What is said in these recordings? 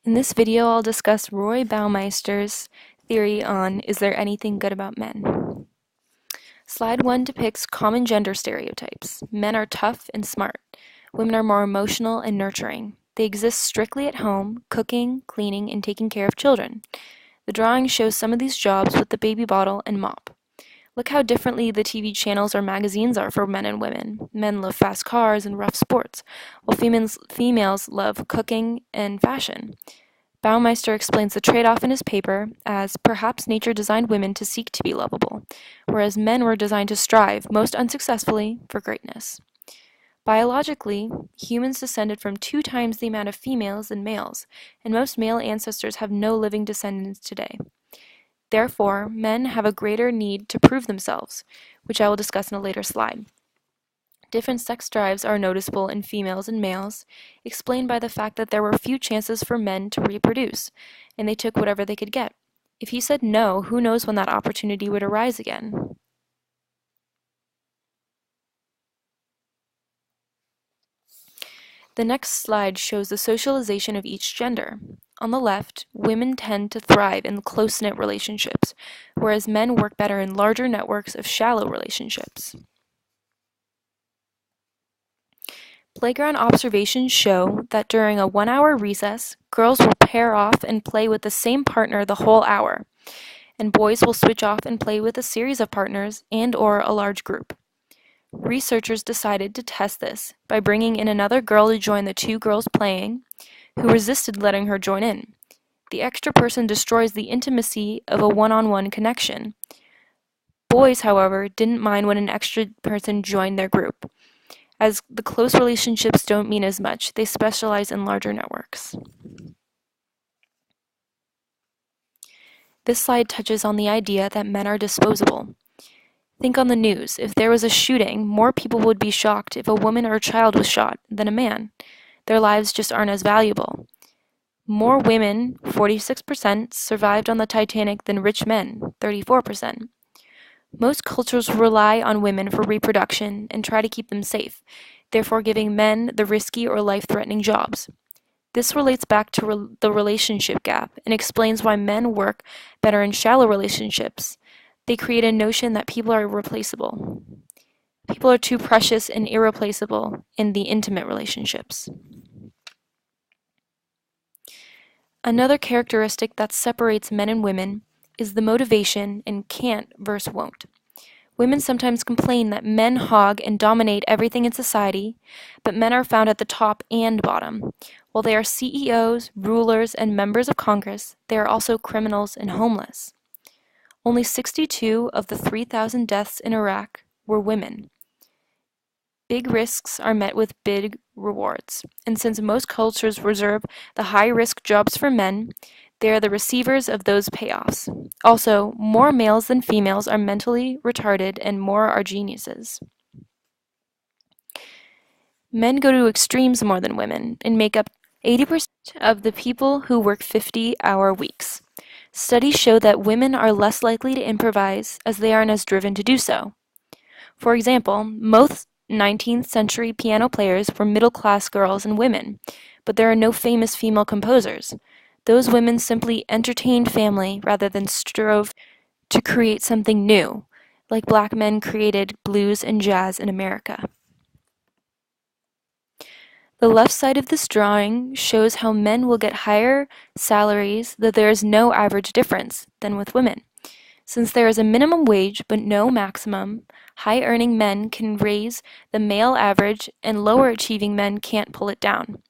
In this video, I'll discuss Roy Baumeister's theory on Is There Anything Good About Men? Slide 1 depicts common gender stereotypes. Men are tough and smart. Women are more emotional and nurturing. They exist strictly at home, cooking, cleaning, and taking care of children. The drawing shows some of these jobs with the baby bottle and mop. Look how differently the TV channels or magazines are for men and women. Men love fast cars and rough sports, while females love cooking and fashion. Baumeister explains the trade-off in his paper as perhaps nature designed women to seek to be lovable, whereas men were designed to strive, most unsuccessfully, for greatness. Biologically, humans descended from 2 times the amount of females than males, and most male ancestors have no living descendants today. Therefore, men have a greater need to prove themselves, which I will discuss in a later slide. Different sex drives are noticeable in females and males, explained by the fact that there were few chances for men to reproduce, and they took whatever they could get. If he said no, who knows when that opportunity would arise again? The next slide shows the socialization of each gender. On the left, women tend to thrive in close-knit relationships, whereas men work better in larger networks of shallow relationships. Playground observations show that during a 1-hour recess, girls will pair off and play with the same partner the whole hour, and boys will switch off and play with a series of partners and/or a large group. Researchers decided to test this by bringing in another girl to join the 2 girls playing, who resisted letting her join in. The extra person destroys the intimacy of a one-on-one connection. Boys, however, didn't mind when an extra person joined their group. As the close relationships don't mean as much, they specialize in larger networks. This slide touches on the idea that men are disposable. Think on the news. If there was a shooting, more people would be shocked if a woman or a child was shot than a man. Their lives just aren't as valuable. More women, 46%, survived on the Titanic than rich men, 34%. Most cultures rely on women for reproduction and try to keep them safe, therefore giving men the risky or life-threatening jobs. This relates back to the relationship gap and explains why men work better in shallow relationships. They create a notion that people are replaceable. People are too precious and irreplaceable in the intimate relationships. Another characteristic that separates men and women is the motivation in can't versus won't. Women sometimes complain that men hog and dominate everything in society, but men are found at the top and bottom. While they are CEOs, rulers, and members of Congress, they are also criminals and homeless. Only 62 of the 3,000 deaths in Iraq were women. Big risks are met with big rewards, and since most cultures reserve the high-risk jobs for men, they are the receivers of those payoffs. Also, more males than females are mentally retarded and more are geniuses. Men go to extremes more than women and make up 80% of the people who work 50-hour weeks. Studies show that women are less likely to improvise as they aren't as driven to do so. For example, most 19th century piano players were middle-class girls and women, but there are no famous female composers. Those women simply entertained family rather than strove to create something new, like black men created blues and jazz in America. The left side of this drawing shows how men will get higher salaries, though there is no average difference, than with women. Since there is a minimum wage but no maximum, high-earning men can raise the male average and lower-achieving men can't pull it down.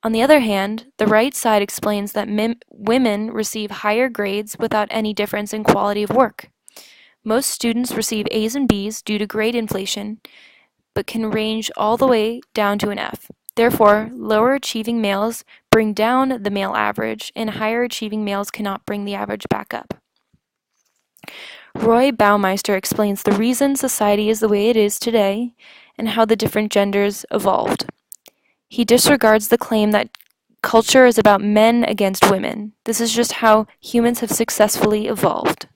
On the other hand, the right side explains that women receive higher grades without any difference in quality of work. Most students receive A's and B's due to grade inflation, but can range all the way down to an F. Therefore, lower-achieving males bring down the male average, and higher-achieving males cannot bring the average back up. Roy Baumeister explains the reason society is the way it is today and how the different genders evolved. He disregards the claim that culture is about men against women. This is just how humans have successfully evolved.